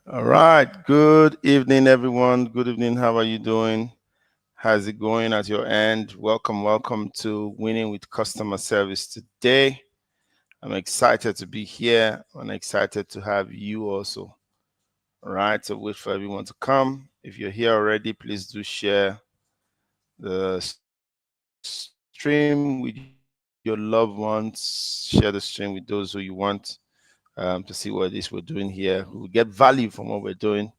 All right. Good evening, everyone. Good evening. How are you doing? How's it going at your end? Welcome to Winning with Customer Service today. I'm excited to be here. I'm excited to have you also. All right. So wait for everyone to come. If you're here already, please do share the stream with your loved ones. Share the stream with those who you want to see what it is we're doing here, who will get value from what we're doing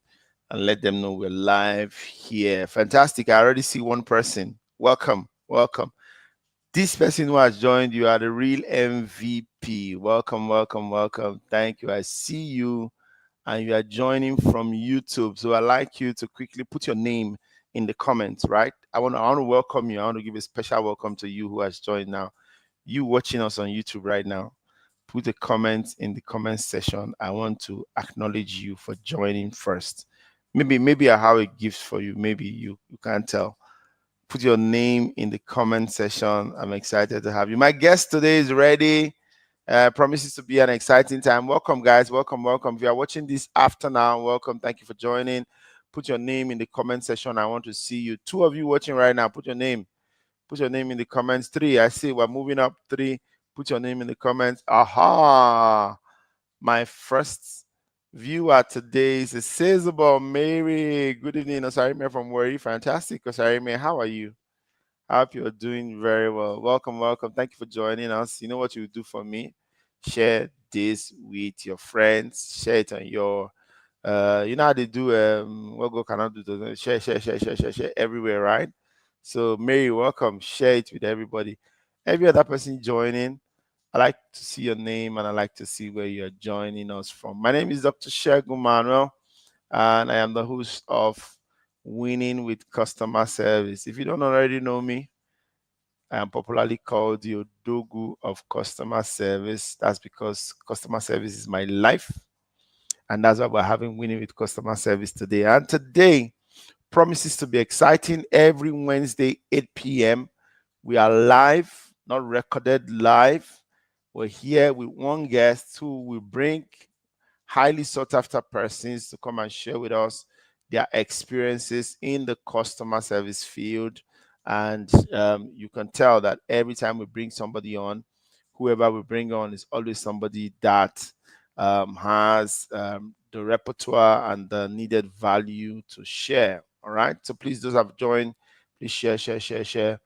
and let them know we're live here. Fantastic. I already see one person. Welcome. This person who has joined, you are the real MVP. Welcome. Thank you. I see you and you are joining from YouTube. So I'd like you to quickly put your name in the comments, right? I want to welcome you. I want to give a special welcome to you who has joined now. You watching us on YouTube right now, put a comment in the comment section. I want to acknowledge you for joining first. Maybe I have a gift for you. Maybe you can't tell. Put your name in the comment section. I'm excited to have you. My guest today is ready. Promises to be an exciting time. Welcome, guys. Welcome. If you are watching this after now, welcome. Thank you for joining. Put your name in the comment section. I want to see you. Two of you watching right now, put your name. Put your name in the comments. Three. I see we're moving up. Three. Put your name in the comments. Aha. My first viewer today is Sizable Mary. Good evening, Osarime from Worry. Fantastic, Osarime. How are you? I hope you're doing very well. Welcome. Thank you for joining us. You know what you do for me? Share this with your friends. Share it on your you know how they do what go cannot do to share everywhere, right? So Mary, welcome. Share it with everybody. Every other person joining, I like to see your name and I like to see where you're joining us from. My name is Dr. Shegun Manuel, and I am the host of Winning with Customer Service. If you don't already know me, I am popularly called the Odogu of customer service. That's because customer service is my life. And that's why we're having Winning with Customer Service today. And today promises to be exciting. Every Wednesday, 8 p.m., we are live, not recorded, live. We're here with one guest who will bring highly sought after persons to come and share with us their experiences in the customer service field. And you can tell that every time we bring somebody on, whoever we bring on is always somebody that has the repertoire and the needed value to share. All right. So please, those who have joined, please share.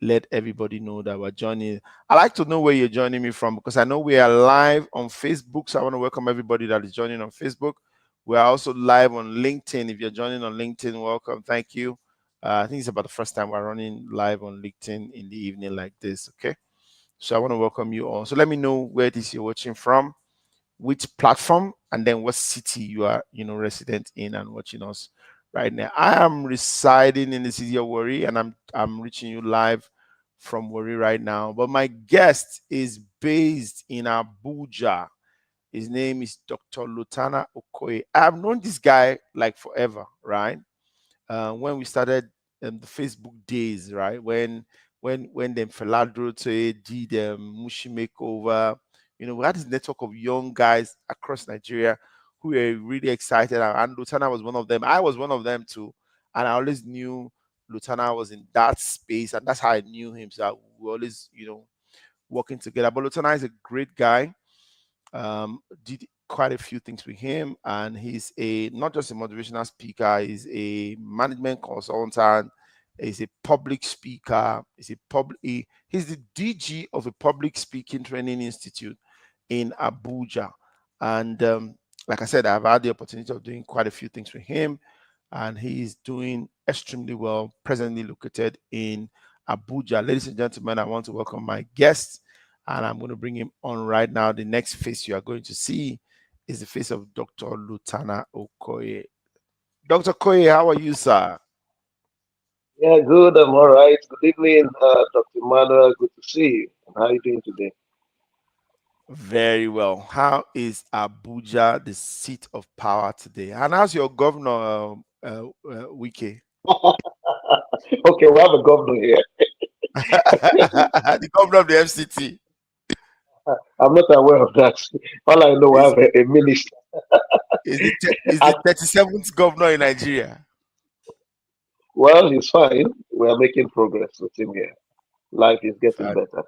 Let everybody know that we're joining. I like to know where you're joining me from because I know we are live on Facebook. So I want to welcome everybody that is joining on Facebook. We are also live on LinkedIn. If you're joining on LinkedIn, welcome. Thank you. I think it's about the first time we're running live on LinkedIn in the evening like this. Okay. So I want to welcome you all. So let me know where it is you're watching from, which platform, and then what city you are, resident in and watching us right now. I am residing in the city of Warri, and I'm reaching you live from Warri right now. But my guest is based in Abuja. His name is Dr. Lotana Okoye. I've known this guy like forever, right? When we started the Facebook days, right? When the Feladro did Mushi Makeover, we had this network of young guys across Nigeria who were really excited, and Lutana was one of them. I was one of them too, and I always knew Lutana was in that space, and that's how I knew him. So we were always, working together. But Lutana is a great guy. Did quite a few things with him, and he's a not just a motivational speaker, he's a management consultant, he's a public speaker, he's the DG of a public speaking training institute in Abuja. And like I said, I've had the opportunity of doing quite a few things with him, and he's doing extremely well, presently located in Abuja. Ladies and gentlemen, I want to welcome my guest, and I'm going to bring him on right now. The next face you are going to see is the face of Dr. Lotana Okoye. Dr. Okoye, how are you, sir? Yeah, good. I'm all right. Good evening, Dr. Manuel. Good to see you. And how are you doing today? Very well. How is Abuja, the seat of power today? And how's your governor, Wike? Okay, we have a governor here. The governor of the FCT I'm not aware of that. All I know, we is have a minister. Is the 37th governor in Nigeria? Well, he's fine. We are making progress with him here. Life is getting better.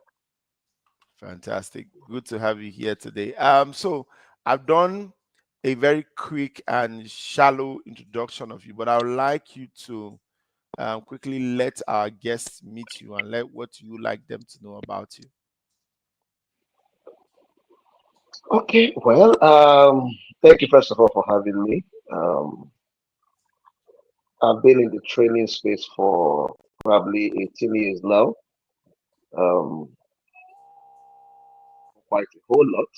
Fantastic. Good to have you here today. So I've done a very quick and shallow introduction of you, but I would like you to quickly let our guests meet you and let what you like them to know about you. Okay, well, thank you first of all for having me. I've been in the training space for probably 18 years now. Um, quite a whole lot,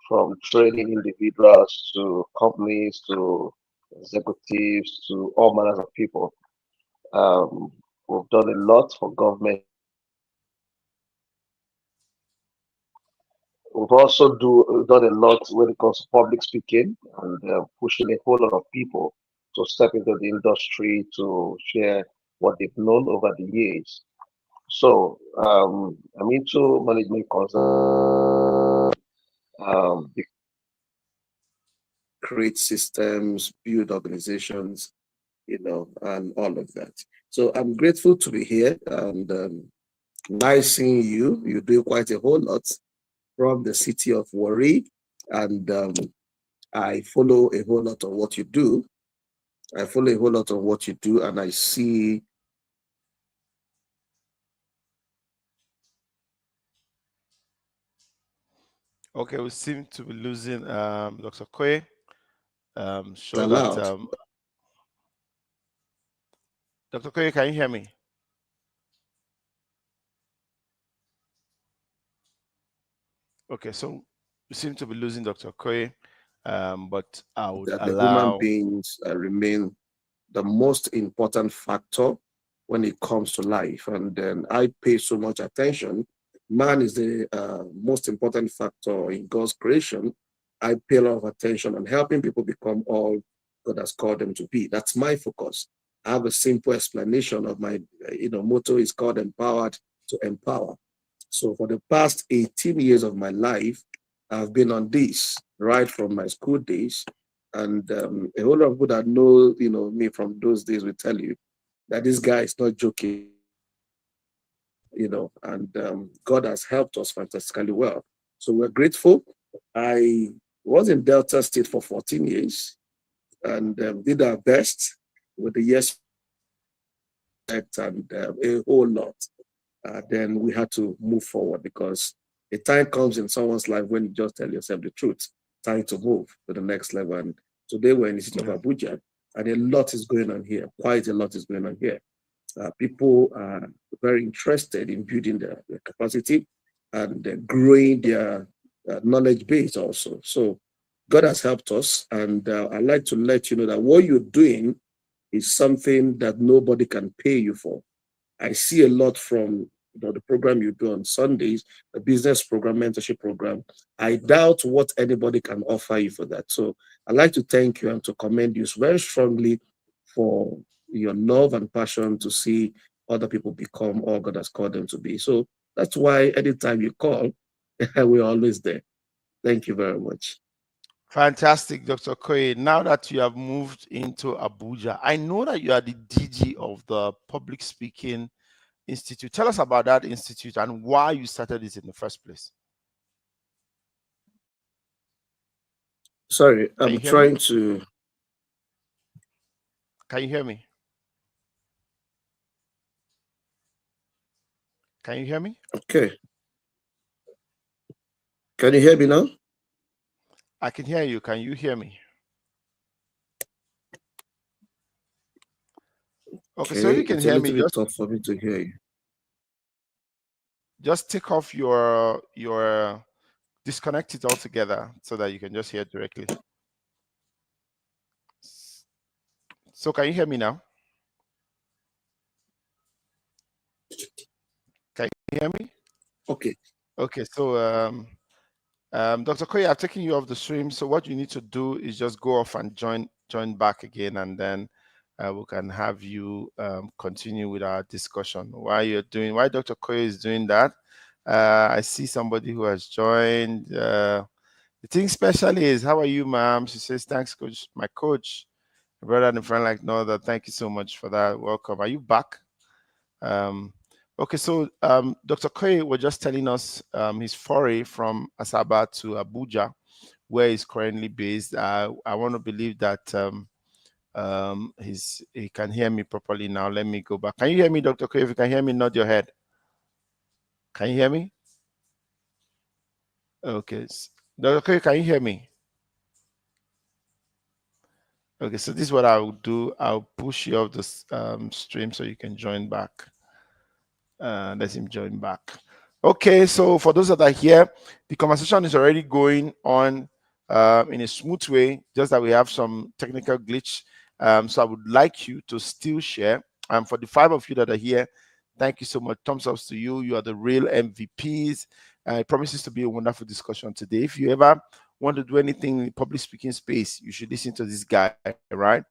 from training individuals to companies to executives to all manners of people. Um, we've done a lot for government. We've also done a lot when it comes to public speaking and pushing a whole lot of people to step into the industry to share what they've known over the years. So I'm into management consulting, create systems, build organizations, and all of that. So I'm grateful to be here and nice seeing you. You do quite a whole lot from the city of Warri, and I follow a whole lot of what you do. I follow a whole lot of what you do, and I see. Okay, we seem to be losing Dr. Okoye. Show that Allowed. Dr. Okoye, can you hear me? Okay, so we seem to be losing Dr. Okoye, but I would That the human allow. beings remain the most important factor when it comes to life. And then I pay so much attention. Man is the most important factor in God's creation. I pay a lot of attention on helping people become all God has called them to be. That's my focus. I have a simple explanation of my, motto is called empowered to empower. So for the past 18 years of my life, I've been on this right from my school days. And a whole lot of people that know, me from those days will tell you that this guy is not joking, and God has helped us fantastically well. So we're grateful. I was in Delta State for 14 years and did our best with the yes and a whole lot. Then we had to move forward because a time comes in someone's life when you just tell yourself the truth, time to move to the next level. And today we're in the city of Abuja, and a lot is going on here. Quite a lot is going on here. People are very interested in building their capacity and growing their knowledge base also. So God has helped us, and I'd like to let you know that what you're doing is something that nobody can pay you for. I see a lot from the program you do on Sundays, the business program, mentorship program. I doubt what anybody can offer you for that. So I'd like to thank you and to commend you very strongly for your love and passion to see other people become all God has called them to be. So that's why anytime you call, we're always there. Thank you very much. Fantastic, Dr. Okoye. Now that you have moved into Abuja, I know that you are the DG of the Public Speaking Institute. Tell us about that institute and why you started it in the first place. Sorry, Can I'm you hear me? trying to. Can you hear me? Can you hear me? Okay. Can you hear me now? I can hear you. Can you hear me? Okay, so Okay, you can it's a hear me. little bit tough for me to hear you. Just take off your disconnect it altogether so that you can just hear directly. So can you hear me now? Can you hear me? Okay. Okay, so Dr. Okoye, I've taken you off the stream. So what you need to do is just go off and join back again, and then we can have you continue with our discussion. Why Dr. Okoye is doing that? I see somebody who has joined. The The thing special is, how are you, ma'am? She says, thanks, coach. My coach, my brother and a friend like no other. Thank you so much for that. Welcome. Are you back? Um, okay, so Dr. Koye was just telling us his foray from Asaba to Abuja, where he's currently based. I want to believe that he can hear me properly now. Let me go back. Can you hear me, Dr. Koye? If you can hear me, nod your head. Can you hear me? Okay. Dr. Koye, can you hear me? Okay, so this is what I'll do. I'll push you off the stream so you can join back. Let him join back. Okay, so for those that are here, the conversation is already going on in a smooth way, just that we have some technical glitch. So I would like you to still share. And for the 5 of you that are here, thank you so much. Thumbs ups to you. You are the real MVPs. It promises to be a wonderful discussion today. If you ever want to do anything in public speaking space, you should listen to this guy, right?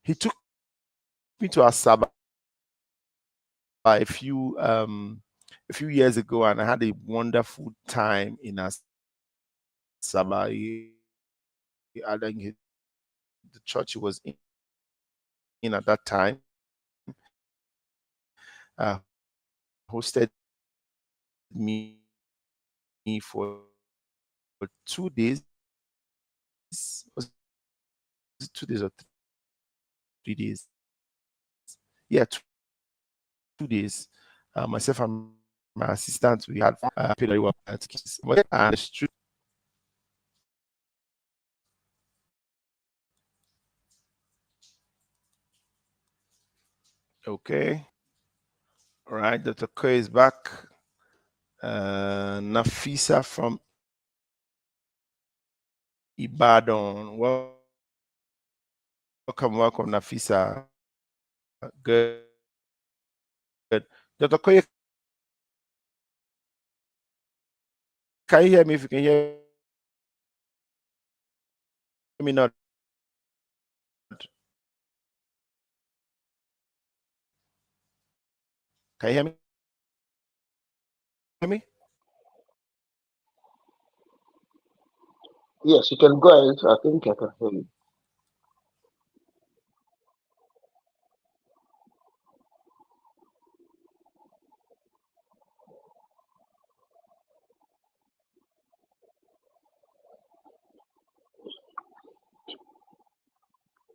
He took me to Asaba a few years ago, and I had a wonderful time in Asaba. The church he was in at that time hosted me for 2 days. Was it 2 days or 3 days? Yeah, 2 days. Myself and my assistant, we had paid very well to keep this. And the street. Okay. All right. Dr. Koy is back. Nafisa from Ibadan. Welcome, Nafisa. Good. Dr. Koye, can you hear me now? Can you hear me? If you can hear me, nod. Can you hear me? Yes, you can go ahead. I think I can hear you.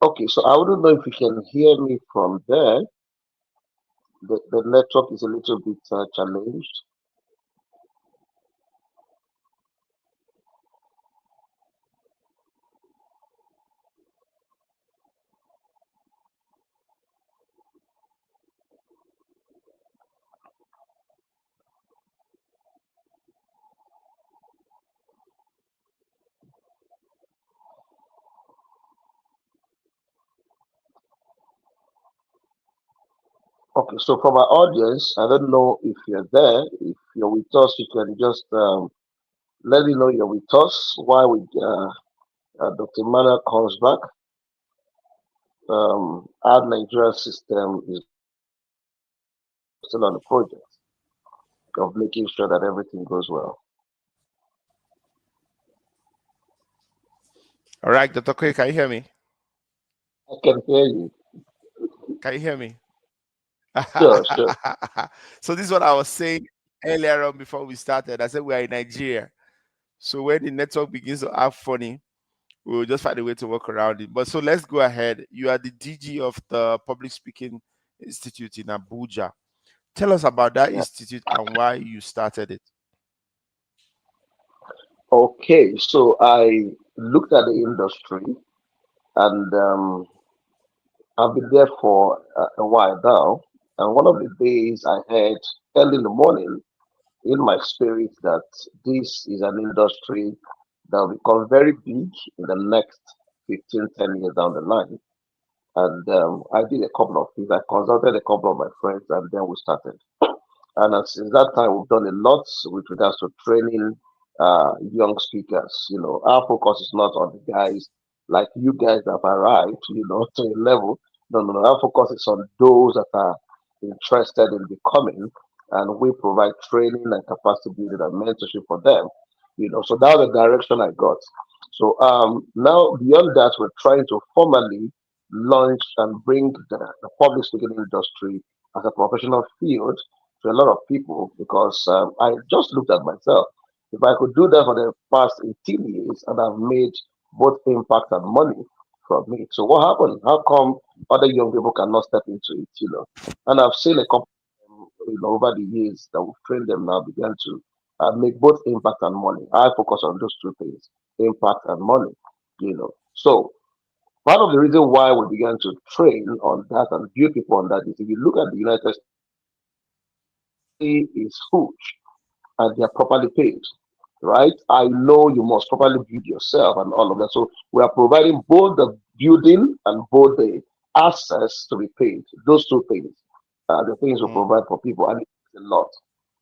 Okay, so I wouldn't know if you can hear me from there. The network is a little bit challenged. Okay, so for my audience, I don't know if you're there. If you're with us, you can just let me know you're with us while Dr. Mana comes back. Our Nigeria system is still on the project of making sure that everything goes well. All right, Dr. Koye, can you hear me? I can hear you. Can you hear me? Sure, sure. So this is what I was saying earlier on before we started. I said we are in Nigeria. So when the network begins to act funny, we'll just find a way to work around it. But so let's go ahead. You are the DG of the Public Speaking Institute in Abuja. Tell us about that Yeah. institute and why you started it. Okay, so I looked at the industry and I've been there for a while now. And one of the days I heard early in the morning in my spirit that this is an industry that will become very big in the next 15, 10 years down the line. And I did a couple of things. I consulted a couple of my friends and then we started. And since that time, we've done a lot with regards to training young speakers. You know, our focus is not on the guys like you guys that have arrived, you know, to a level. No, no, no. Our focus is on those that are interested in becoming. and we provide training and capacity building and mentorship for them. So that was the direction I got. So now beyond that, we're trying to formally launch and bring the public speaking industry as a professional field to a lot of people because I just looked at myself. If I could do that for the past 18 years and I've made both impact and money from it. So what happened? How come other young people cannot step into it? And I've seen a couple over the years that we've trained them now began to make both impact and money. I focus on those two things, impact and money. So part of the reason why we began to train on that and build people on that is if you look at the United States, is huge and they are properly paid, right? I know you must properly build yourself and all of that. So we are providing both the building and both the access to be paid. Those two things are the things we Mm. provide for people, and it's a lot.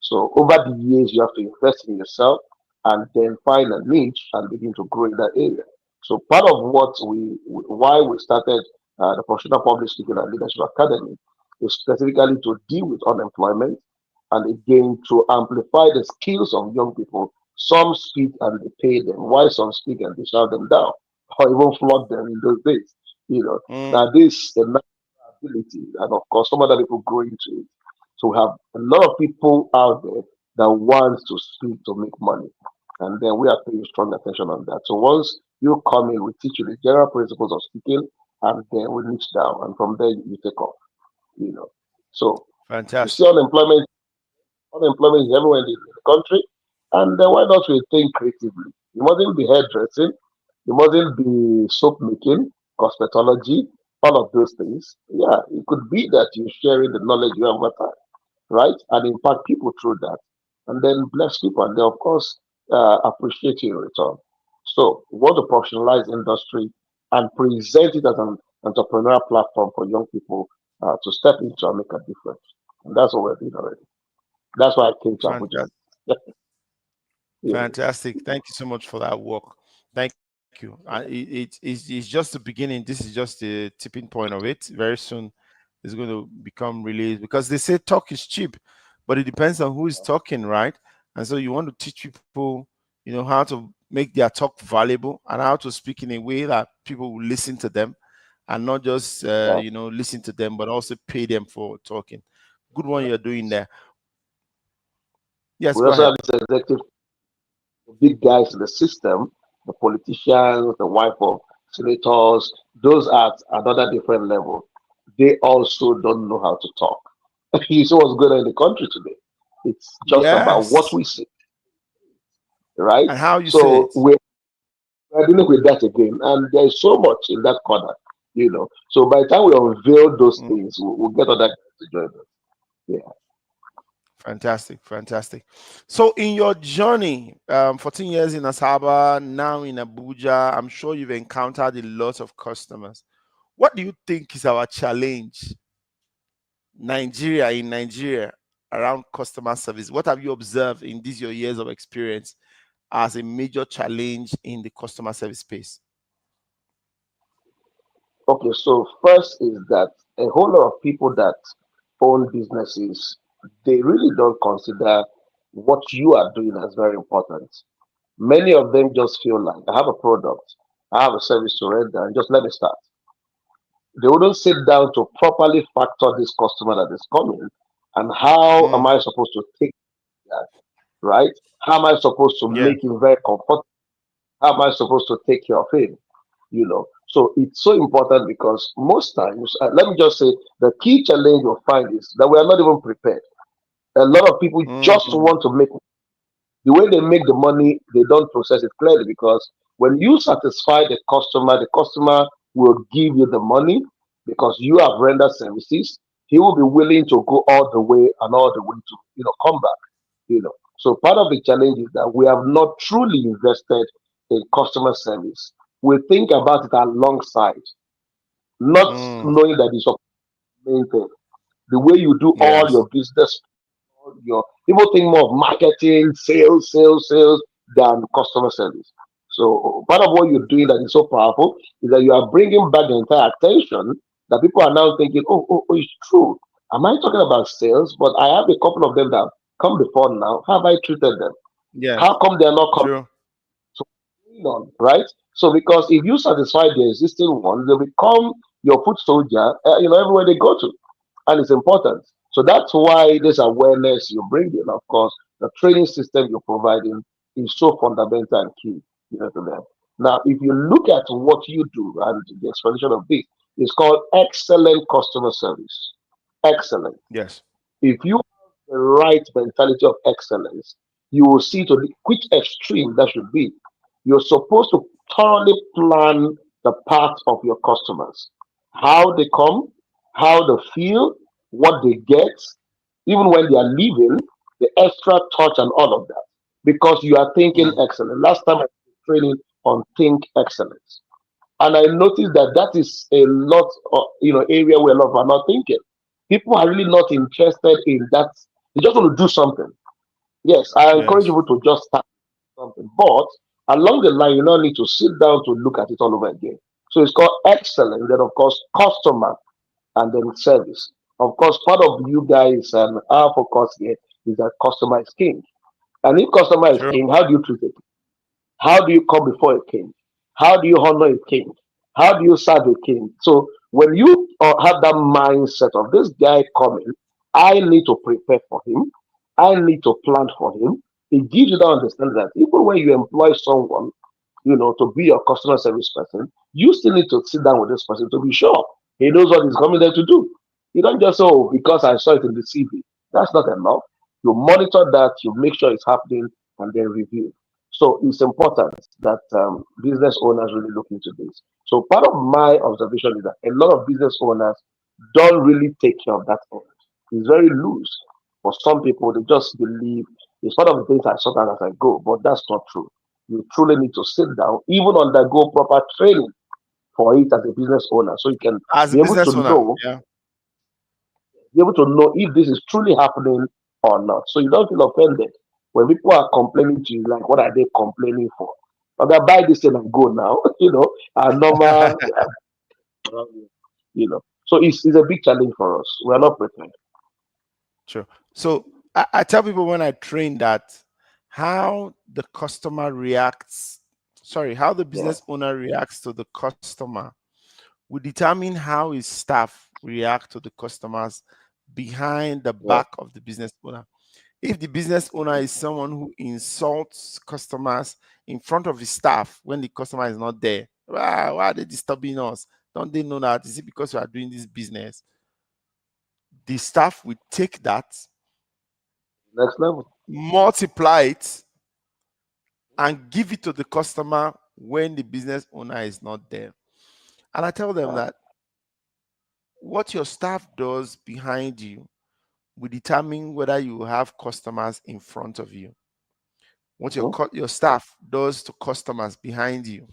So over the years, you have to invest in yourself and then find a niche and begin to grow in that area. So part of why we started the Professional Public Speaking and Leadership Academy is specifically to deal with unemployment and again to amplify the skills of young people. Some speak and they pay them, while some speak and they shout them down, or even flog them in those days. Mm. Now this a natural ability, and of course some other people grow into it. So we have a lot of people out there that want to speak to make money, and then we are paying strong attention on that. So once you come in, we teach you the general principles of speaking, and then we niche down, and from there you take off. You know, so you see Fantastic. unemployment is everywhere in the country. And then why not we think creatively? You mustn't be hairdressing, you mustn't be soap making, cosmetology, all of those things. Yeah, it could be that you're sharing the knowledge you have over time, right? And impact people through that. And then bless people. And they, of course, appreciate you in return. So, we want to professionalize industry and present it as an entrepreneurial platform for young people to step into and make a difference. And that's what we're doing already. That's why I came to Abuja. Fantastic. Yeah. Fantastic. Thank you so much for that work. Thank you. It's just the beginning. This is just the tipping point of it. Very soon, it's going to become released because they say talk is cheap, but it depends on who is talking, right? And so you want to teach people, how to make their talk valuable and how to speak in a way that people will listen to them and not just, Yeah. listen to them, but also pay them for talking. Good one you're doing there. Yes, We go also ahead. have this executive, big guys in the system, the politicians, the wife of senators, those at another different level. They also don't know how to talk. You see what's going on in the country today. It's just about what Yes. we see, right? And how you say So it. we're dealing with that again. And there's so much in that corner. So by the time we unveil those Mm. things, we'll get other guys to join us. Yeah. Fantastic, fantastic. So, in your journey, 14 years in Asaba, now in Abuja, I'm sure you've encountered a lot of customers. What do you think is our challenge, in Nigeria, around customer service? What have you observed in these your years of experience as a major challenge in the customer service space? Okay, so first is that a whole lot of people that own businesses, they really don't consider what you are doing as very important. Many of them just feel like I have a product, I have a service to render, and just let me start. They wouldn't sit down to properly factor this customer that is coming and how am Mm. I supposed to take that, right? How am I supposed to Yeah. make him very comfortable? How am I supposed to take care of him? So it's so important because most times, let me just say, the key challenge you'll find is that we are not even prepared. A lot of people just Mm. want to make the way they make the money, they don't process it clearly because when you satisfy the customer will give you the money because you have rendered services. He will be willing to go all the way and all the way to come back. So part of the challenge is that we have not truly invested in customer service. We think about it alongside, not Mm. knowing that it's a main thing. The way you do all Yes. your business, your people think more of marketing, sales than customer service. So part of what you're doing that is so powerful is that you are bringing back the entire attention that people are now thinking, oh, it's true. Am I talking about sales? But I have a couple of them that have come before now. How have I treated them? Yes. How come they're not coming? True. So, on, right? So, because if you satisfy the existing ones, they become your foot soldier, everywhere they go to. And it's important. So, that's why this awareness you bring in, of course, the training system you're providing is so fundamental and key, to them. Now, if you look at what you do and the explanation of this, it's called excellent customer service. Excellent. Yes. If you have the right mentality of excellence, you will see to which extreme that should be. You're supposed to thoroughly plan the path of your customers, how they come, how they feel, what they get, even when they are leaving, the extra touch and all of that, because you are thinking Mm. excellent. Last time I was training on think excellence, and I noticed that that is a lot of area where a lot of are not thinking. People are really not interested in that. They just want to do something. Yes, I encourage Yes. people to just start something, but along the line, you now need to sit down to look at it all over again. So it's called excellence. Then, of course, customer and then service. Of course, part of you guys and our focus here is that customer is king. And if customer is True. king, how do you treat it? How do you come before a king? How do you honor a king? How do you serve a king? So when you have that mindset of this guy coming, I need to prepare for him. I need to plan for him. It gives you that understanding that even when you employ someone, to be your customer service person, you still need to sit down with this person to be sure he knows what he's coming there to do. You don't just say, oh, because I saw it in the CV. That's not enough. You monitor that, you make sure it's happening, and then review. So it's important that business owners really look into this. So part of my observation is that a lot of business owners don't really take care of that end. It's very loose. For some people, they just believe it's one of the things I sort out as I go, but that's not true. You truly need to sit down, even undergo proper training for it as a business owner, so you can As a be able to business owner, know, yeah. if this is truly happening or not. So you don't feel offended when people are complaining to you, like, what are they complaining for? But I buy this thing and go now, our normal, So it's a big challenge for us. We are not prepared. True. So I tell people when I train that how the customer reacts, sorry, how the Yeah. business owner reacts to the customer will determine how his staff react to the customers behind the Yeah. back of the business owner. If the business owner is someone who insults customers in front of his staff when the customer is not there, why are they disturbing us? Don't they know that? Is it because we are doing this business? The staff will take that, Next level. multiply it, and give it to the customer when the business owner is not there. And I tell them Yeah. that what your staff does behind you will determine whether you have customers in front of you. What Mhm. your staff does to customers behind you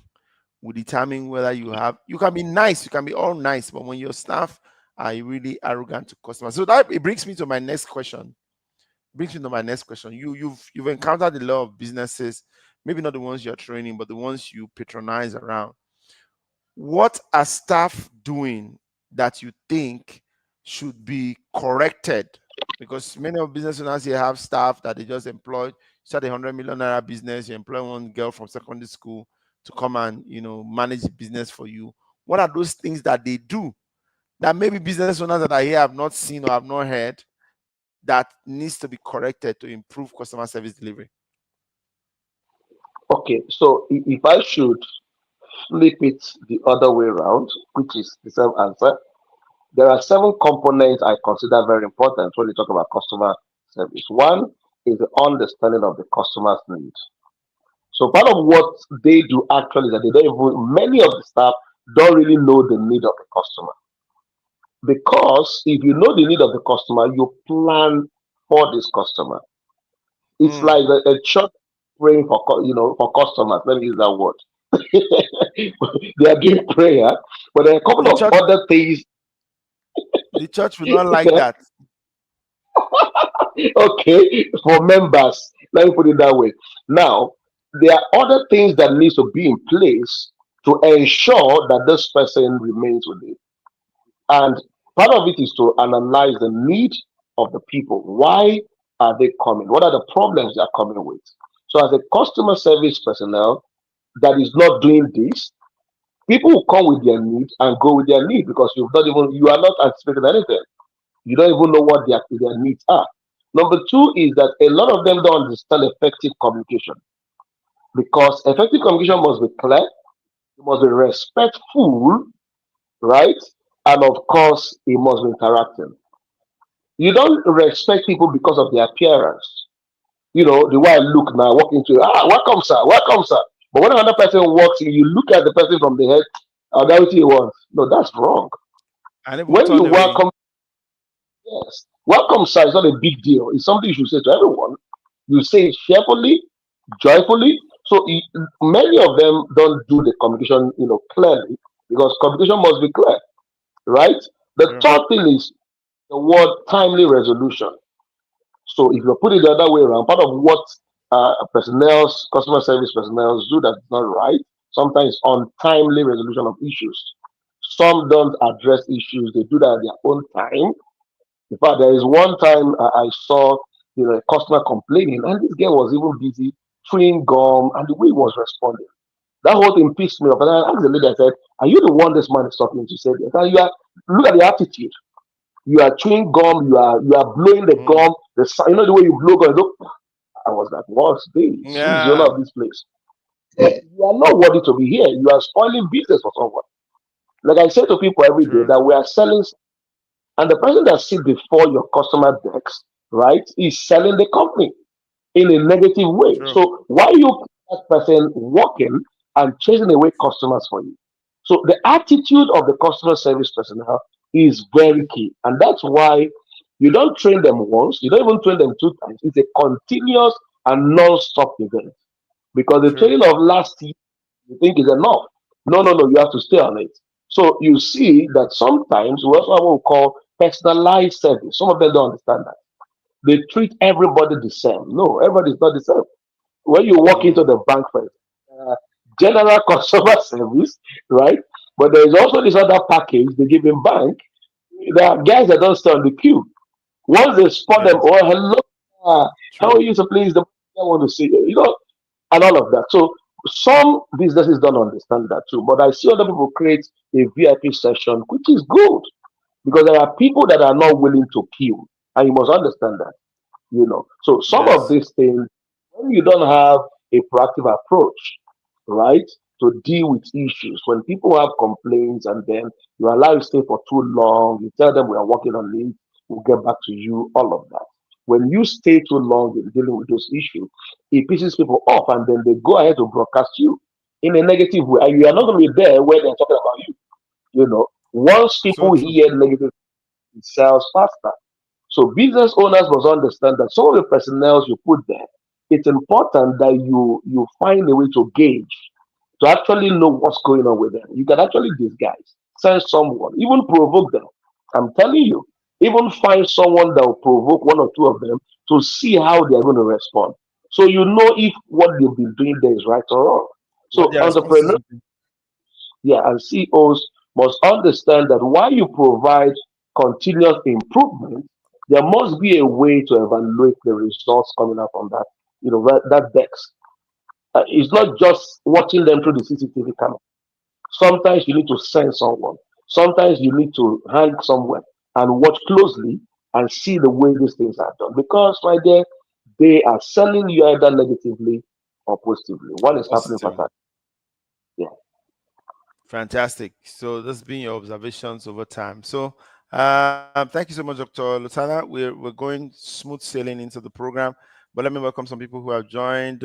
will determine whether you can be nice, you can be all nice, but when your staff are really arrogant to customers. So that it brings me to my next question. You've encountered a lot of businesses, maybe not the ones you're training, but the ones you patronize around. What are staff doing that you think should be corrected? Because many of business owners here have staff that they just employed. Start a 100 million naira business, you employ one girl from secondary school to come and manage the business for you. What are those things that they do that maybe business owners that are here have not seen or have not heard that needs to be corrected to improve customer service delivery? Okay, so if I should flip it the other way around, which is the same answer, there are seven components I consider very important when you talk about customer service. One is the understanding of the customer's needs. So part of what they do actually is that they don't even, many of the staff don't really know the need of the customer. Because if you know the need of the customer, you plan for this customer. It's Mm. like a church praying for for customers. Let me use that word. They are doing prayer, but there are a couple The of church, other things. the church will not like that. Okay, for members. Let me put it that way. Now, there are other things that needs to be in place to ensure that this person remains with it. And Part of it is to analyze the need of the people. Why are they coming? What are the problems they are coming with? So, as a customer service personnel that is not doing this, people will come with their need and go with their need because you are not anticipating anything. You don't even know what their needs are. Number two is that a lot of them don't understand effective communication because effective communication must be clear, it must be respectful, right? And of course, it must be interactive. You don't respect people because of their appearance. You know, the way I look now, walk into, welcome, sir, welcome, sir. But when another person walks in, you look at the person from the head, that's what you want. No, that's wrong. And even When you turn away. welcome, yes, welcome, sir, is not a big deal. It's something you should say to everyone. You say it cheerfully, joyfully. So many of them don't do the communication, clearly because communication must be clear, right? The Sure. third thing is the word timely resolution. So if you put it the other way around, part of what customer service personnel do that's not right, sometimes untimely resolution of issues. Some don't address issues; they do that at their own time. In fact, there is one time I saw a customer complaining, and this girl was even busy chewing gum, and the way he was responding. That whole thing pissed me off. And I asked the lady, I said, "Are you the one this man is talking to?" She said, "Yes." And look at the attitude. You are chewing gum. You are blowing the Mm. gum. The way you blow gum. Look, I was like, "What's this? Who is the owner Yeah. of this place?" You are not worthy to be here. You are spoiling business for someone. Like I say to people every day True. that we are selling, and the person that sits before your customer desk, right, is selling the company in a negative way. True. So why you keep that person walking and chasing away customers for you? So the attitude of the customer service personnel is very key, and that's why you don't train them once, you don't even train them two times. It's a continuous and non-stop event because the True. training of last year you think is enough. No, no, no, you have to stay on it. So you see that sometimes we also have what we call personalized service. Some of them don't understand that. They treat everybody the same. No, everybody is not the same. When you walk into Mm. the bank, for general customer service, right? But there is also this other package they give in bank. There are guys that don't stay on the queue. Once they spot them, Yes. oh hello, how True. are you? So please, the I want to see you. And all of that. So some businesses don't understand that too. But I see other people create a VIP session, which is good because there are people that are not willing to queue, and you must understand that. So some of Yes. these things, when you don't have a proactive approach, right, to deal with issues, when people have complaints and then you allow it to stay for too long, you tell them we are working on it, we'll get back to you, all of that. When you stay too long in dealing with those issues, it pisses people off and then they go ahead to broadcast you in a negative way. And you are not going to be there where they're talking about you. Once So people true. hear negative, it sells faster. So business owners must understand that some of the personnel you put there, it's important that you find a way to gauge, to actually know what's going on with them. You can actually disguise, send someone, even provoke them. I'm telling you, even find someone that will provoke one or two of them to see how they're going to respond. So you know if what they've been doing there is right or wrong. What So their responses entrepreneurs, will be. yeah, and CEOs must understand that while you provide continuous improvement, there must be a way to evaluate the results coming out from that desk. It's not just watching them through the CCTV camera. Sometimes you need to send someone. Sometimes you need to hang somewhere and watch closely and see the way these things are done. Because right there, they are selling you either negatively or positively. One is happening Positive. faster. Yeah. Fantastic. So that's been your observations over time. So thank you so much, Dr. Lotana. We're going smooth sailing into the program. But let me welcome some people who have joined.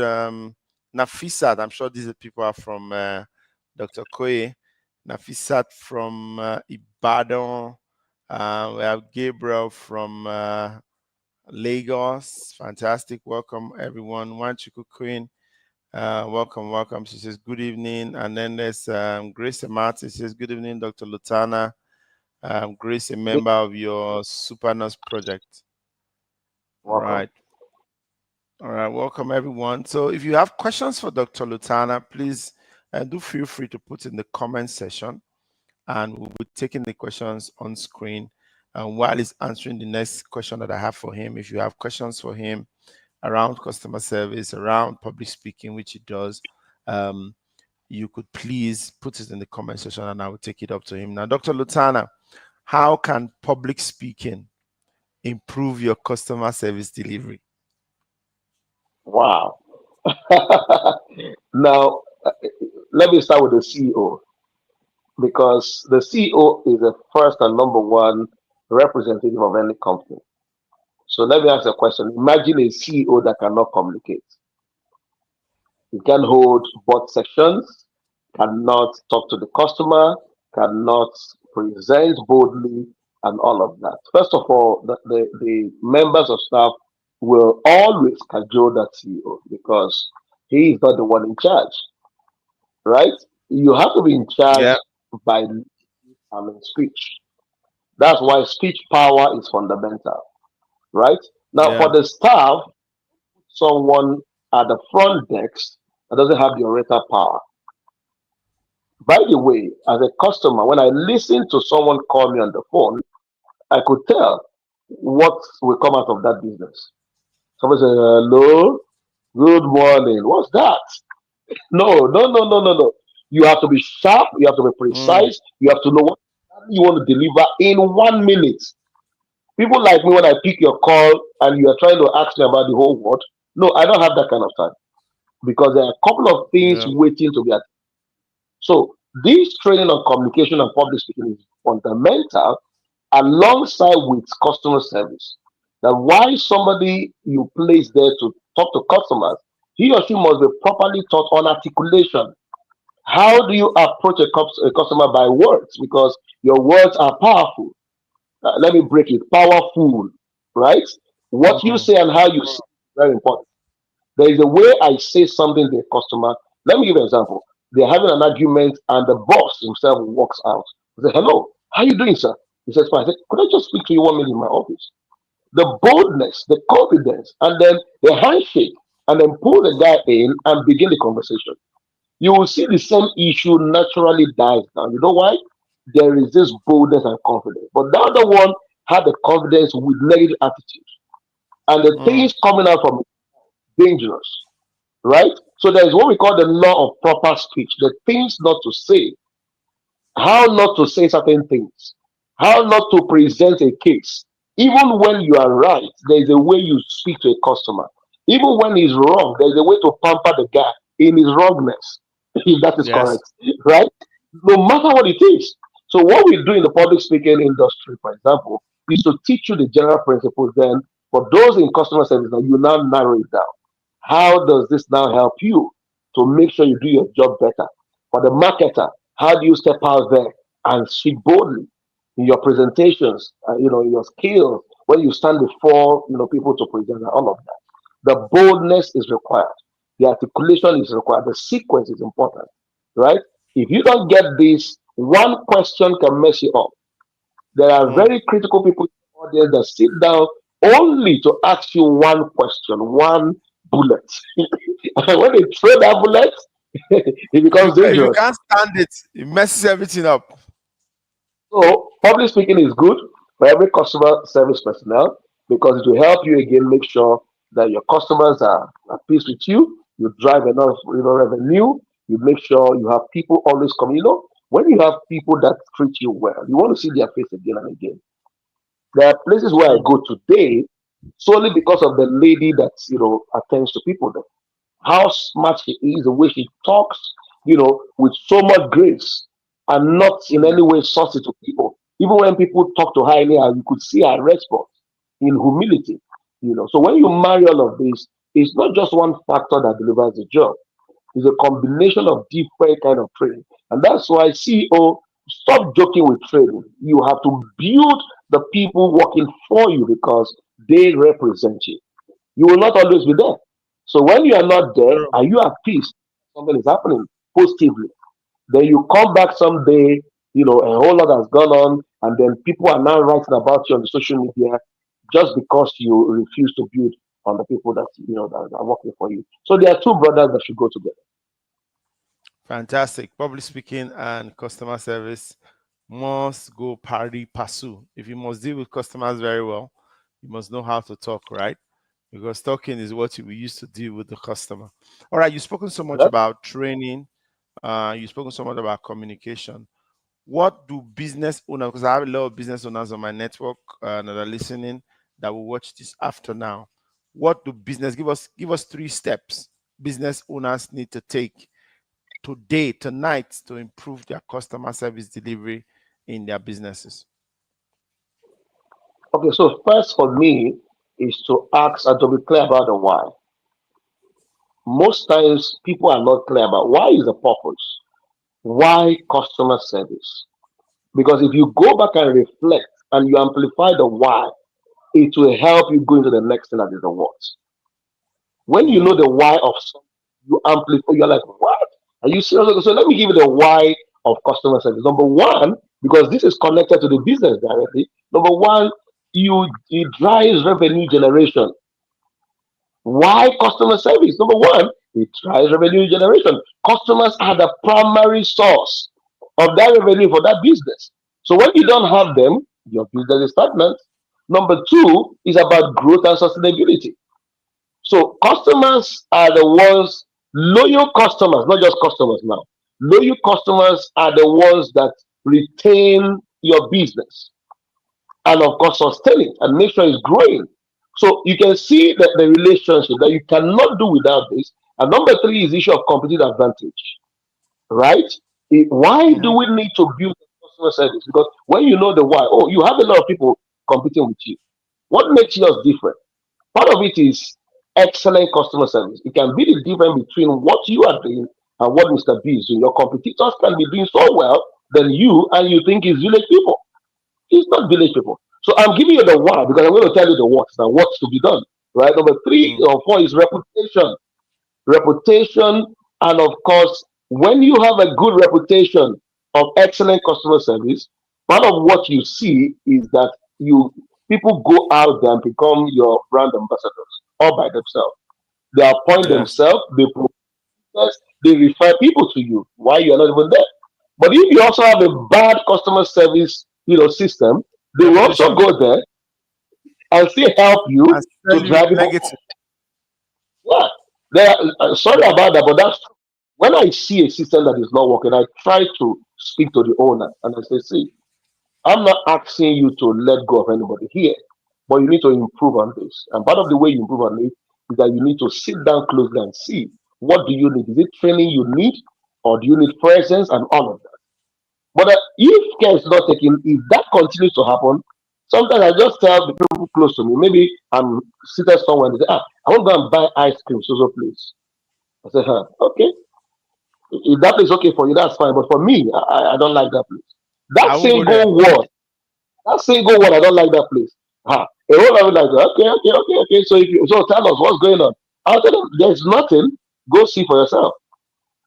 Nafisat, I'm sure these people are from Dr. Koye. Nafisat from Ibadan. We have Gabriel from Lagos. Fantastic. Welcome, everyone. Wanchuku Queen. Welcome, welcome. She says, good evening. And then there's Grace Martin. She says, good evening, Dr. Lotana. Grace, a member of your Super Nurse project. All Welcome. right. All right. Welcome, everyone. So if you have questions for Dr. Lotana, please do feel free to put in the comment section and we'll be taking the questions on screen. And while he's answering the next question that I have for him, if you have questions for him around customer service, around public speaking, which he does, you could please put it in the comment section and I will take it up to him. Now, Dr. Lotanna, how can public speaking improve your customer service delivery? Wow. Now, let me start with the CEO, because the CEO is the first and number one representative of any company. So let me ask a question. Imagine a CEO that cannot communicate. He can hold board sessions, cannot talk to the customer, cannot present boldly, and all of that. First of all, the members of staff will always cajole that CEO because he is not the one in charge, right? You have to be in charge Yeah, by speech. That's why speech power is fundamental, right? Now, for yeah, the staff, someone at the front desk that doesn't have the orator power. By the way, as a customer, when I listen to someone call me on the phone, I could tell what will come out of that business. Somebody say, hello, good morning. What's that? No, no, no, no, no, no. You have to be sharp, you have to be mm, precise, you have to know what you want to deliver in 1 minute. People like me, when I pick your call and you are trying to ask me about the whole world, no, I don't have that kind of time because there are a couple of things yeah, waiting to be at. So this training on communication and public speaking is fundamental alongside with customer service. That why somebody you place there to talk to customers, he or she must be properly taught on articulation. How do you approach a customer by words? Because your words are powerful. Let me break it. Powerful, right? What you mm, say and how you say is very important. There is a way I say something to a customer. Let me give you an example. They're having an argument and the boss himself walks out. I say, hello, how you doing, sir? He says, fine. I said, could I just speak to you 1 minute in my office? The boldness, the confidence, and then the handshake, and then pull the guy in and begin the conversation. You will see the same issue naturally dies down. You know why? There is this boldness and confidence. But the other one had the confidence with negative attitude. And the mm. things coming out from it dangerous, right? So there is what we call the law of proper speech, the things not to say, how not to say certain things, how not to present a case. Even when you are right, there is a way you speak to a customer. Even when he's wrong, there's a way to pamper the guy in his wrongness, if that is Yes. correct, right? No matter what it is. So what we do in the public speaking industry, for example, is to teach you the general principles. Then for those in customer service, now you now narrow it down. How does this now help you to make sure you do your job better? For the marketer, how do you step out there and speak boldly in your presentations, in your skills, when you stand before people to present and all of that? The boldness is required. The articulation is required. The sequence is important, right? If you don't get this, one question can mess you up. There are Mm. very critical people in the audience that sit down only to ask you one question, one bullet. And when they throw that bullet, it becomes If you dangerous. can't stand it, it messes everything up. So public speaking is good for every customer service personnel because it will help you again make sure that your customers are at peace with you. You drive enough revenue. You make sure you have people always coming. When you have people that treat you well, you want to see their face again and again. There are places where I Mm. go today solely because of the lady that attends to people there. How smart she is, the way she talks, with so much grace and not in Mm. any way saucy to people. Even when people talk to her anyhow, you could see her response in humility. So when you marry all of this, it's not just one factor that delivers the job. It's a combination of different kind of training. And that's why CEO, stop joking with training. You have to build the people working for you because they represent you. You will not always be there. So when you are not there, True. are you at peace? Something is happening positively. Then you come back someday, a whole lot has gone on, and then people are now writing about you on the social media just because you refuse to build on the people that are working for you. So there are two brothers that should go together. Fantastic. Public speaking and customer service must go pari passu. If you must deal with customers very well, you must know how to talk, right? Because talking is what we use to deal with the customer. All right, you've spoken so much That, about training. You've spoken so much about communication. What do business owners, because I have a lot of business owners on my network that are listening that will watch this after now. What do business give us 3 steps business owners need to take today, tonight, to improve their customer service delivery in their businesses? okay, so first for me is to ask and to be clear about the why. Most times people are not clear about why is the purpose, why customer service. Because if you go back and reflect and you amplify the why, it will help you go into the next thing that is the what. When you know Mm, the why of something, you amplify, you're like, what? Are you serious? So let me give you the why of customer service. Number one, because this is connected to the business directly. Number one, it drives revenue generation. Why customer service? Number one, it drives revenue generation. Customers are the primary source of that revenue for that business. So when you don't have them, your business is stagnant. Number two is about growth and sustainability. So customers are the ones, loyal customers, not just customers now. Loyal customers are the ones that retain your business and of course sustain it and make sure it's growing. So you can see that the relationship that you cannot do without this. And number three is the issue of competitive advantage, right? Why do mhm. we need to build customer service? Because when you know the why, oh, you have a lot of people competing with you. What makes yours different? Part of it is excellent customer service. It can be the difference between what you are doing and what Mr. B is doing. Your competitors can be doing so well than you, and you think it's village people. It's not village people. So I'm giving you the why because I'm going to tell you the what's and what's to be done. Right? Number three Mm, or four is reputation. Reputation, and of course, when you have a good reputation of excellent customer service, part of what you see is that you people go out there and become your brand ambassadors all by themselves. They appoint yes, themselves, they process, they refer people to you while you're not even there. But if you also have a bad customer service, system, they will also reputation, go there and still help and you tell to you drive people. negative. Yeah, sorry about that, but that's when I see a system that is not working, I try to speak to the owner and I say, see, I'm not asking you to let go of anybody here, but you need to improve on this. And part of the way you improve on it is that you need to sit down closely and see what do you need. Is it training you need, or do you need presence and all of that? But if care is not taken, if that continues to happen, sometimes I just tell the people close to me, maybe I'm seated somewhere and they say, I want to go and buy ice cream, so place. I say, okay. If that place is okay for you, that's fine. But for me, I don't like that place. That I won't go there. single word, I don't like that place. A whole lot of like, okay. So tell us what's going on. I'll tell them there's nothing. Go see for yourself,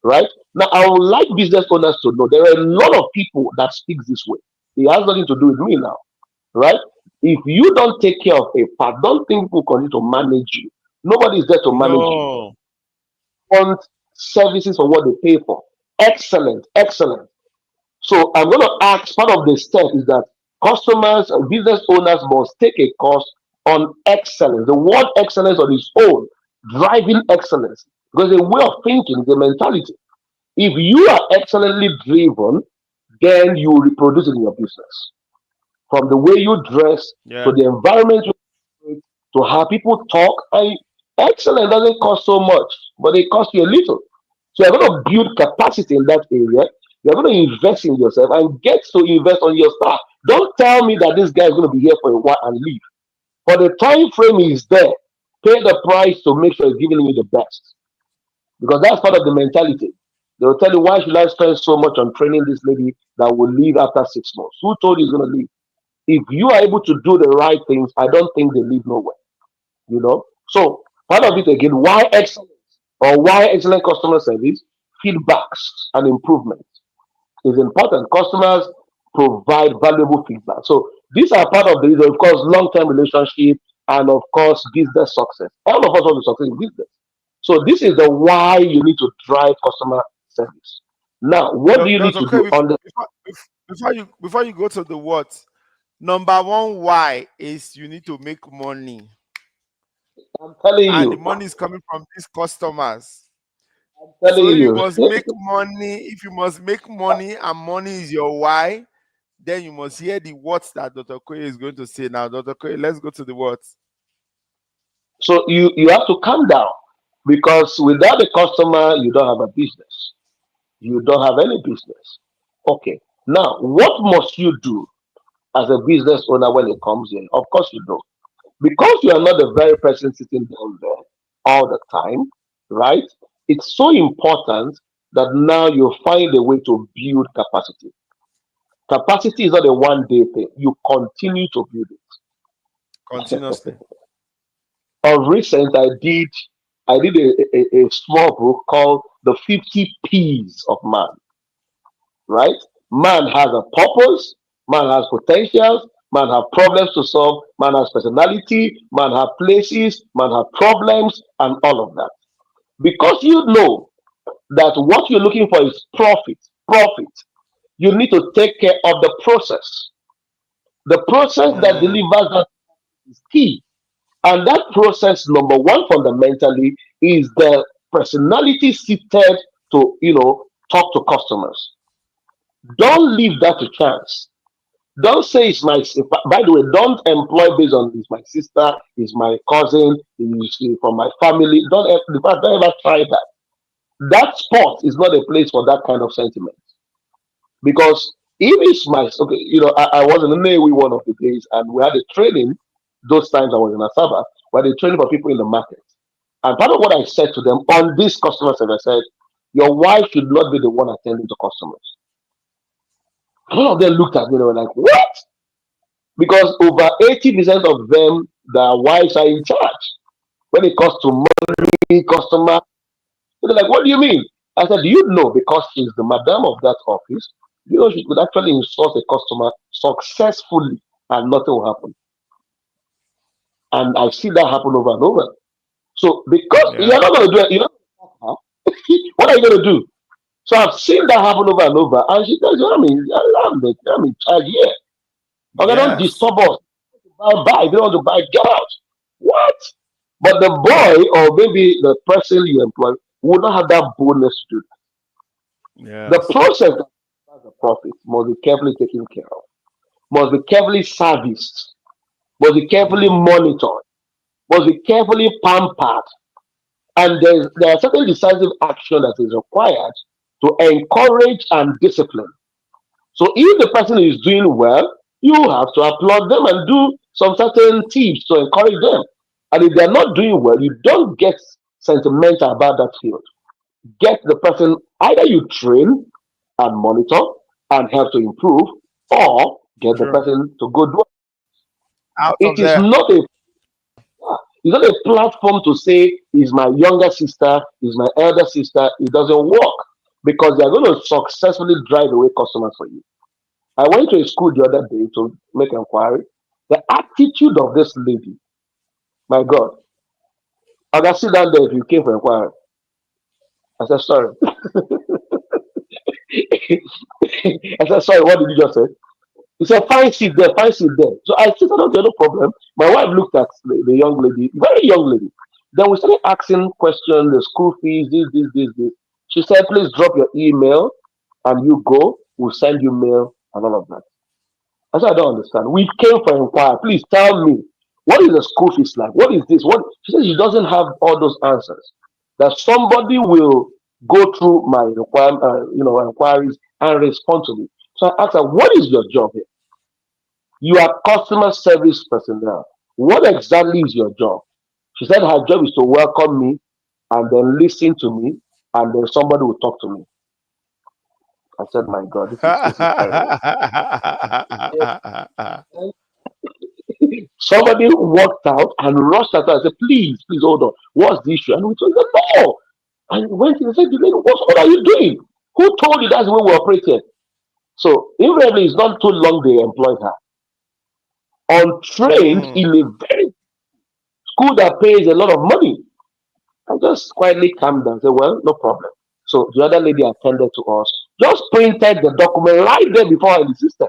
right? Now I would like business owners to know there are a lot of people that speak this way. It has nothing to do with me now, right? If you don't take care of a part, don't think people continue to manage you. Nobody is there to manage you. No, Want services for what they pay for. Excellent, excellent. So I'm going to ask part of the step is that customers and business owners must take a course on excellence. The word excellence on its own, driving excellence, because a way of thinking is a mentality. If you are excellently driven, then you reproduce it in your business. From the way you dress to yeah, the environment you create, to how people talk. And excellence doesn't cost so much, but it costs you a little. So you're going to build capacity in that area. You're going to invest in yourself and get to invest on your staff. Don't tell me that this guy is going to be here for a while and leave. For the time frame is there, pay the price to make sure he's giving you the best. Because that's part of the mentality. They will tell you, why should I spend so much on training this lady that will leave after 6 months? Who told you he's going to leave? If you are able to do the right things, I don't think they leave nowhere. So part of it again, why excellence or why excellent customer service, feedbacks and improvements is important. Customers provide valuable feedback. So these are part of the reason, of course, long-term relationship and of course business success. All of us want to succeed in business. So this is the why you need to drive customer service. Now, what do you need Dr. to Okoye, do on the before you go to the what, number one why is you need to make money, I'm telling and the you, money is coming from these customers. I'm So telling if you you. must make money, and money is your why, then you must hear the what that Dr. Koye is going to say now. Dr. Koye, let's go to the what. So you have to calm down because without a customer, you don't have a business. You don't have any business. Okay. Now, what must you do as a business owner when it comes in? Of course, you know. Because you are not the very person sitting down there all the time, right? It's so important that now you find a way to build capacity. Capacity is not a one day thing. You continue to build it. Continuously. Of recent, I did a small book called The 50 P's of Man, right? Man has a purpose, man has potentials, man has problems to solve, man has personality, man has places, man has problems, and all of that. Because you know that what you're looking for is profit, you need to take care of the process. The process that Mm, delivers that is key. And that process, number one, fundamentally, is the personality seated to, talk to customers. Don't leave that to chance. Don't say it's my. By the way, don't employ based on it's my sister, it's my cousin, is from my family. Don't ever try that. That spot is not a place for that kind of sentiment. Because if it's my okay, I was in the Navy one of the days, and we had a training. Those times I was in Asaba, we had a training for people in the market. And part of what I said to them on this customer service, I said, your wife should not be the one attending to customers. A lot of them looked at me, they were like, what? Because over 80% of them, their wives are in charge. When it comes to money, customer, they're like, what do you mean? I said, do you know because she's the madam of that office, she could actually insult a customer successfully and nothing will happen. And I see that happen over and over. So because yeah. you're not going to do it, what are you going to do? So I've seen that happen over and over. And she tells you, I'm in charge here. Okay, don't Yes. disturb us. Buy. If you don't want to buy, get out. What? But the boy or maybe the person you employ will not have that boldness to do that. The Yes. process that has a profit must be carefully taken care of, must be carefully serviced, must be carefully Mm, monitored, must be carefully pampered. And there are certain decisive action that is required to encourage and discipline. So if the person is doing well, you have to applaud them and do some certain tips to encourage them. And if they're not doing well, you don't get sentimental about that field. Get the person, either you train and monitor and help to improve, or get the true. person to go do it. Out It of is there. not a it's not a platform to say is my younger sister, is my elder sister. It doesn't work because they're going to successfully drive away customers for you. I went to a school the other day to make inquiry. The attitude of this lady, my God, I got sit down there if you came for inquiry. I said, sorry. I said, sorry, what did you just say? He said, fine seat there, fine seat there. So I said, okay, no problem. My wife looked at the young lady, very young lady. Then we started asking questions, the school fees, this. She said, please drop your email and you go. We'll send you mail and all of that. I said, I don't understand. We came for inquiry. Please tell me, what is the school fees like? What is this? What she says she doesn't have all those answers. That somebody will go through my inquiries and respond to me. So I asked her, what is your job here? You are customer service personnel. What exactly is your job? She said her job is to welcome me and then listen to me and then somebody will talk to me. I said, my God, this is terrible. Somebody walked out and rushed at her and said, please hold on. What's the issue? And we told her, no. And we went in and said, what are you doing? Who told you that's the way we operate here? So invariably, it's not too long they employed her. Untrained Mm, in a very school that pays a lot of money. I just quietly calmed down and said, well, no problem. So the other lady attended to us. just printed the document right there before in the system.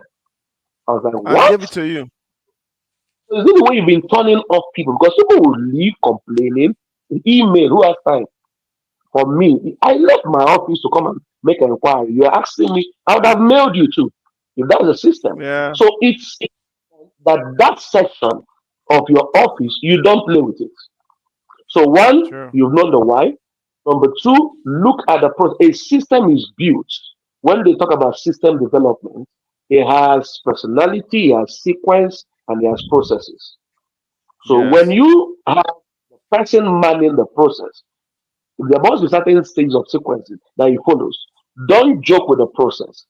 I was like, And what? gave it to you. Is this the way you've been turning off people? Because people will leave complaining, email, who has time? For me, I left my office to come and make an inquiry. You're asking me, I would have mailed you too, if that's the system. Yeah, So it's that section of your office, you don't play with it. So one, true. you've known the why. Number two, look at the process. A system is built. When they talk about system development, it has personality, it has sequence, and it has processes. So when Yes. you have the person manning the process, there must be certain stages of sequences that he follows. Don't joke with the process.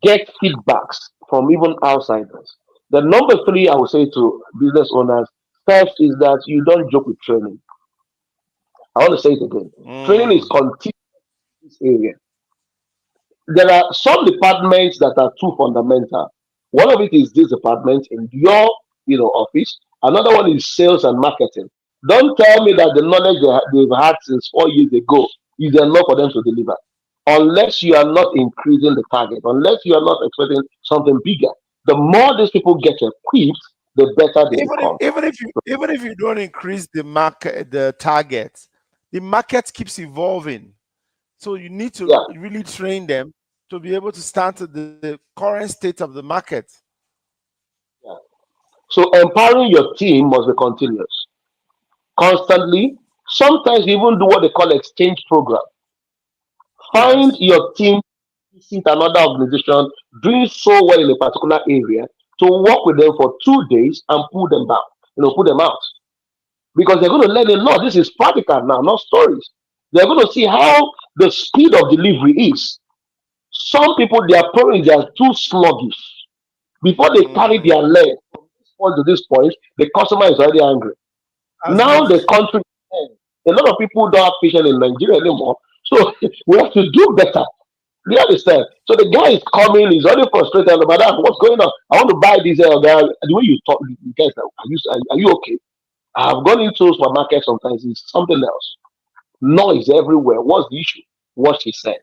Get feedbacks from even outsiders. The number three I would say to business owners first is that you don't joke with training. I want to say it again. Training is Mm, continuous in this area. There are some departments that are too fundamental. One of it is this department in your office. Another one is sales and marketing. Don't tell me that the knowledge they've had since 4 years ago is enough for them to deliver. Unless you are not increasing the target, unless you are not expecting something bigger. The more these people get equipped, the better they even if become. even if you don't increase the market, the target, the market keeps evolving. So you need to Yeah. really train them to be able to stand to the current state of the market. Yeah. So empowering your team must be continuous, constantly. Sometimes you even do what they call exchange program. Find Yes. your team, visit another organization doing so well in a particular area to work with them for 2 days and pull them back, pull them out. Because they're going to learn a lot. This is practical now, not stories. They're going to see how the speed of delivery is. Some people, their problems, they are too sluggish. Before they carry Mm, their leg from this point to this point, the customer is already angry. has Now the moved. country, a lot of people don't have patience in Nigeria anymore. So we have to do better. Do you understand? So the guy is coming, he's already frustrated. Madam, what's going on? I want to buy this guy. The way you talk, you guys, are you okay? I've gone into supermarket sometimes, it's something else. Noise everywhere. What's the issue? What she said.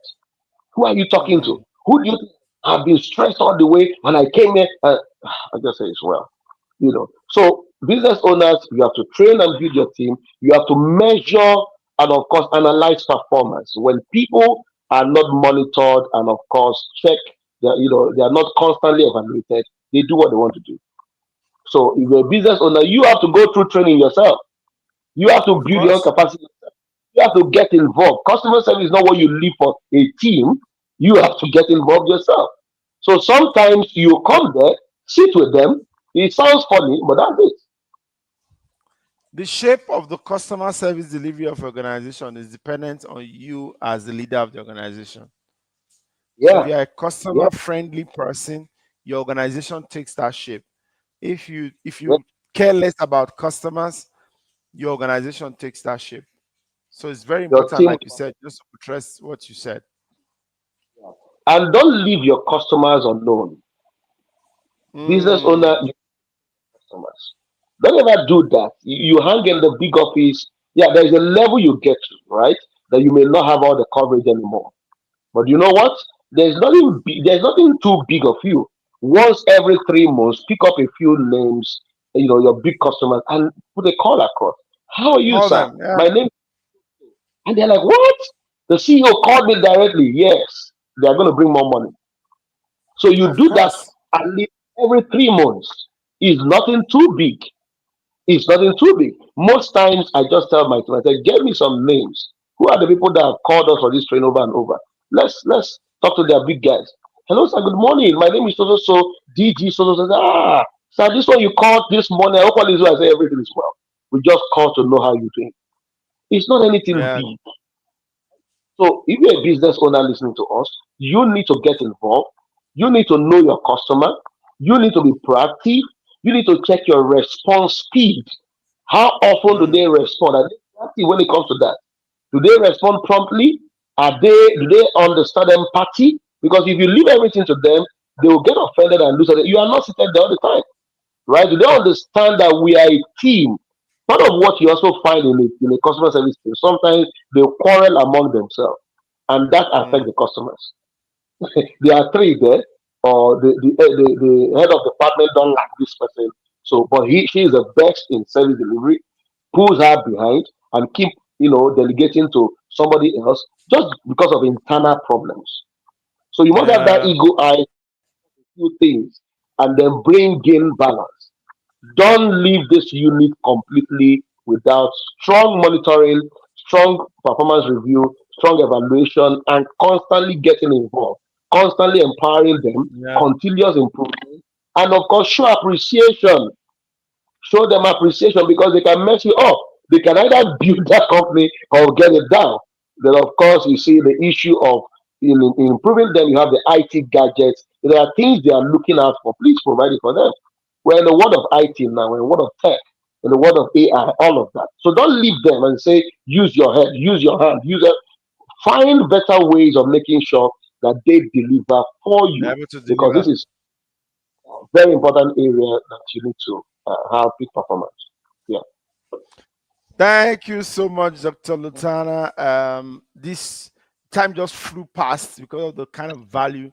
Who are you talking to? Mm, Who do you think? I've been stressed all the way and I came here. I just say it's well. So business owners, you have to train and build your team. You have to measure and of course analyze performance. When people are not monitored and of course check, they are not constantly evaluated. They do what they want to do. So if you're a business owner, you have to go through training yourself. You have to of build your own course. capacity. You have to get involved. Customer service is not what you leave for a team. You have to get involved yourself. So sometimes you come there, sit with them. It sounds funny, but that's it. The shape of the customer service delivery of organization is dependent on you as the leader of the organization. So if Yeah, you're a yeah, customer friendly person, your organization takes that shape. If yeah. you care less about customers, your organization takes that shape. So it's very Your important, team, like you said, just to address what you said. and don't leave your customers alone. Business owner, Mm, you customers. Don't ever do that. You hang in the big office. Yeah, there's a level you get to, right? That you may not have all the coverage anymore. But you know what? There's nothing too big of you. Once every 3 months, pick up a few names, your big customers, and put a call across. How are you, call sir? them. Yeah, My name, and they're like, what? The CEO called me directly. Yes, they are going to bring more money. So you of do that course. at least every 3 months. Is nothing too big. It's nothing too big. Most times, I just tell my team, I say, get me some names. Who are the people that have called us for this train over and over? Let's talk to their big guys. Hello, sir. Good morning. My name is so DG so. Sir, this one you called this morning. I hope all is well. I say everything is well. We just call to know how you're doing. It's not anything Yeah. big. So if you're a business owner listening to us, you need to get involved. You need to know your customer. You need to be proactive. You need to check your response speed. How often do Mm, they respond? Are they proactive when it comes to that? Do they respond promptly? Do they understand empathy? Because if you leave everything to them, they will get offended and lose it. You are not sitting there all the time, right? Do they understand that we are a team? Part of what you also find in a customer service team, sometimes they quarrel among themselves, and that affects mm. the customers. There are three there, or the head of department don't like this person. So, but she is the best in service delivery, pulls her behind and keep, delegating to somebody else just because of internal problems. So you must have that Yeah. ego eye, few things, and then brain gain balance. Don't leave this unit completely without strong monitoring, strong performance review, strong evaluation, and constantly getting involved, constantly empowering them, Yeah. continuous improvement, and of course, show appreciation. Show them appreciation because they can mess you up. They can either build that company or get it down. Then, of course, you see the issue of in improving them. You have the IT gadgets. There are things they are looking out for. Please provide it for them. We're in the world of IT now. We're in the world of tech. In the world of AI, all of that. So don't leave them and say, use your head, use your hand, use it. Find better ways of making sure that they deliver for They're you able to because deliver. this is a very important area that you need to have peak performance. Yeah. Thank you so much, Dr. Lotana. This time just flew past because of the kind of value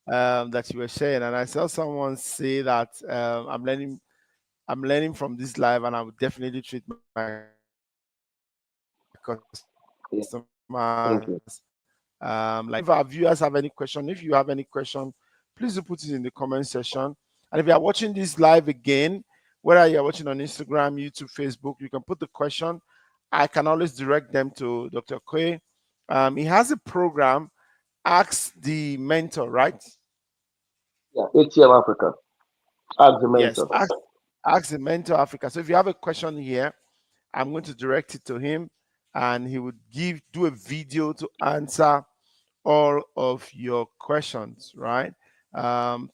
that you were sharing. And I saw someone say that I'm learning from this live, and I would definitely treat my customers Yeah. like Thank you. this. If our viewers have any question, if you have any question, please do put it in the comment section. And if you are watching this live again, whether you're watching on Instagram, YouTube, Facebook, you can put the question. I can always direct them to Dr. Okoye. He has a program, Ask the Mentor, right? Yeah. ATM Africa. Ask the Yes, mentor. Ask the Mentor Africa. So if you have a question here, I'm going to direct it to him, and he would do a video to answer all of your questions, right?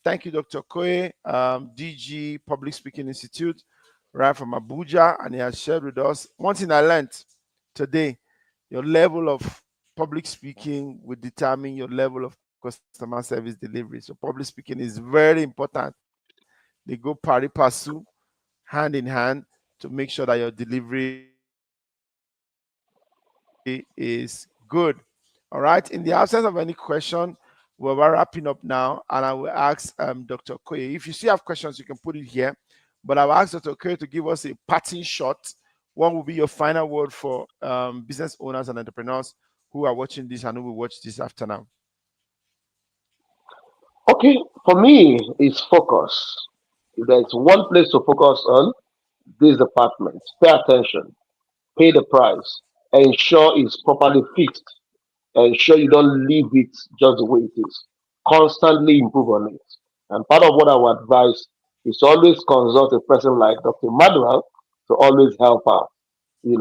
Thank you, Dr. Koye, DG Public Speaking Institute, right from Abuja, and he has shared with us one thing I learned today. Your level of public speaking will determine your level of customer service delivery. So public speaking is very important. They go pari passu, hand in hand, to make sure that your delivery is good. All right. In the absence of any question, we're wrapping up now, and I will ask Dr. Okoye. If you still have questions, you can put it here. But I'll ask Dr. Okoye to give us a parting shot. What will be your final word for business owners and entrepreneurs who are watching this and who will watch this after now? Okay. For me, it's focus. If there's one place to focus on, this department. Pay attention. Pay the price. Ensure it's properly fixed. Ensure you don't leave it just the way it is. Constantly improve on it. And part of what I would advise is to always consult a person like Dr. Manuel to always help out, in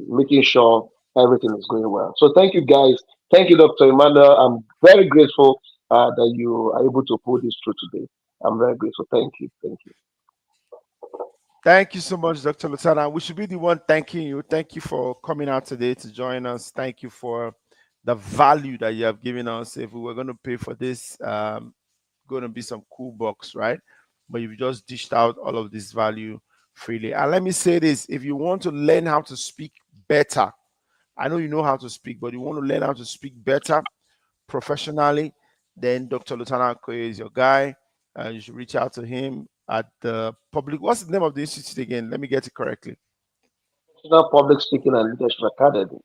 making sure everything is going well. So thank you guys. Thank you, Dr. Emmanuel. I'm very grateful that you are able to pull this through today. I'm very grateful. Thank you. Thank you. Thank you so much, Dr. Lutana. We should be the one thanking you. Thank you for coming out today to join us. Thank you for the value that you have given us. If we were going to pay for this, going to be some cool box, right? But you've just dished out all of this value freely. And let me say this: if you want to learn how to speak better, I know you know how to speak, but you want to learn how to speak better professionally, then Dr. Lotana Okoye is your guy. You should reach out to him at the public. What's the name of the institute again? Let me get it correctly. National Public Speaking and Leadership Academy.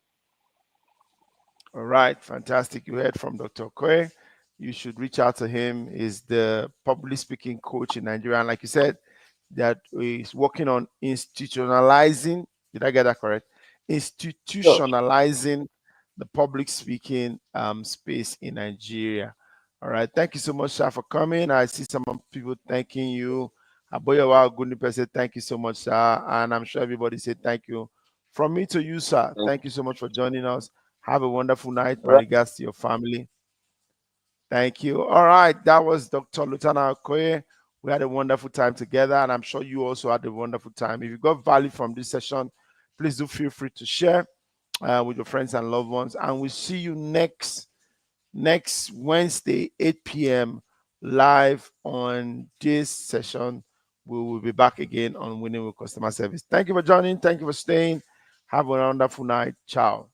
All right, fantastic. You heard from Dr. Okoye. You should reach out to him. He's the public speaking coach in Nigeria. And like you said, that is working on institutionalizing. Did I get that correct? Sure. Institutionalizing the public speaking space in Nigeria. All right. Thank you so much, sir, for coming. I see some people thanking you. Aboyawa Gunipe said thank you so much, sir. And I'm sure everybody said thank you. From me to you, sir. Thank Thank you so much for joining us. Have a wonderful night. you. My Right. regards to your family. Thank you. All right. That was Dr. Lotana Okoye. We had a wonderful time together, and I'm sure you also had a wonderful time. If you got value from this session, please do feel free to share with your friends and loved ones. And we'll see you next Wednesday, 8 p.m. live on this session. We will be back again on Winning with Customer Service. Thank you for joining. Thank you for staying. Have a wonderful night. Ciao.